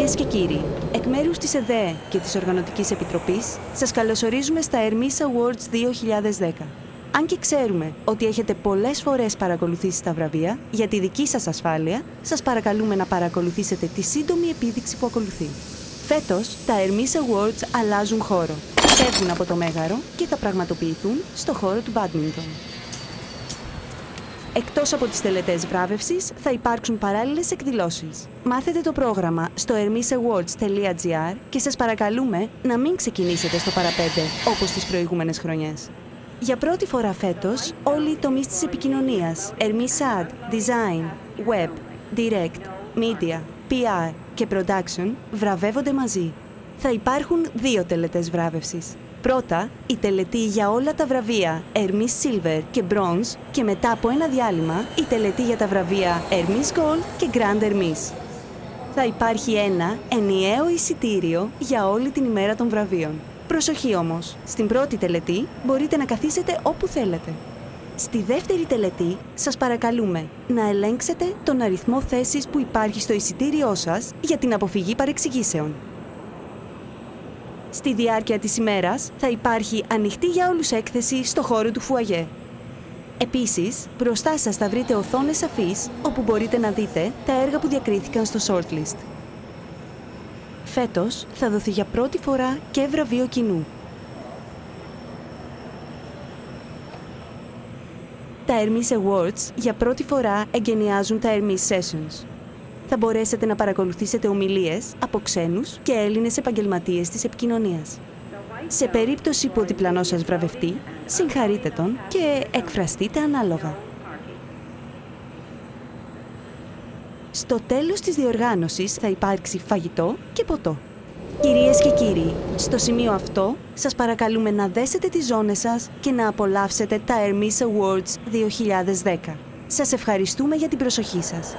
Κυρίες και κύριοι, εκ μέρους της ΕΔΕ και της Οργανωτικής Επιτροπής, σας καλωσορίζουμε στα Hermes Awards 2010. Αν και ξέρουμε ότι έχετε πολλές φορές παρακολουθήσει τα βραβεία, για τη δική σας ασφάλεια, σας παρακαλούμε να παρακολουθήσετε τη σύντομη επίδειξη που ακολουθεί. Φέτος, τα Hermes Awards αλλάζουν χώρο. Φεύγουν από το Μέγαρο και θα πραγματοποιηθούν στο χώρο του μπάντμιντον. Εκτός από τις τελετές βράβευσης, θα υπάρξουν παράλληλες εκδηλώσεις. Μάθετε το πρόγραμμα στο hermesawards.gr και σας παρακαλούμε να μην ξεκινήσετε στο παραπέντε όπως τις προηγούμενες χρονιές. Για πρώτη φορά φέτος, όλοι οι τομείς της επικοινωνίας, Hermes Ad, Design, Web, Direct, Media, PR και Production βραβεύονται μαζί. Θα υπάρχουν 2 τελετές βράβευσης. Πρώτα, η τελετή για όλα τα βραβεία Hermes Silver και Bronze και μετά από ένα διάλειμμα, η τελετή για τα βραβεία Hermes Gold και Grand Hermes. Θα υπάρχει ένα ενιαίο εισιτήριο για όλη την ημέρα των βραβείων. Προσοχή όμως, στην πρώτη τελετή μπορείτε να καθίσετε όπου θέλετε. Στη δεύτερη τελετή, σας παρακαλούμε να ελέγξετε τον αριθμό θέσης που υπάρχει στο εισιτήριό σας για την αποφυγή παρεξηγήσεων. Στη διάρκεια της ημέρας θα υπάρχει ανοιχτή για όλους έκθεση στο χώρο του φουαγέ. Επίσης, μπροστά σας θα βρείτε οθόνες αφής όπου μπορείτε να δείτε τα έργα που διακρίθηκαν στο shortlist. Φέτος θα δοθεί για πρώτη φορά και βραβείο κοινού. Τα Hermes Awards για πρώτη φορά εγκαινιάζουν τα Hermes Sessions. Θα μπορέσετε να παρακολουθήσετε ομιλίες από ξένους και Έλληνες επαγγελματίες της επικοινωνίας. Σε περίπτωση που ο διπλανός σας βραβευτεί, συγχαρείτε τον και εκφραστείτε ανάλογα. Στο τέλος της διοργάνωσης θα υπάρξει φαγητό και ποτό. Κυρίες και κύριοι, στο σημείο αυτό σας παρακαλούμε να δέσετε τις ζώνες σας και να απολαύσετε τα Hermes Awards 2010. Σας ευχαριστούμε για την προσοχή σας.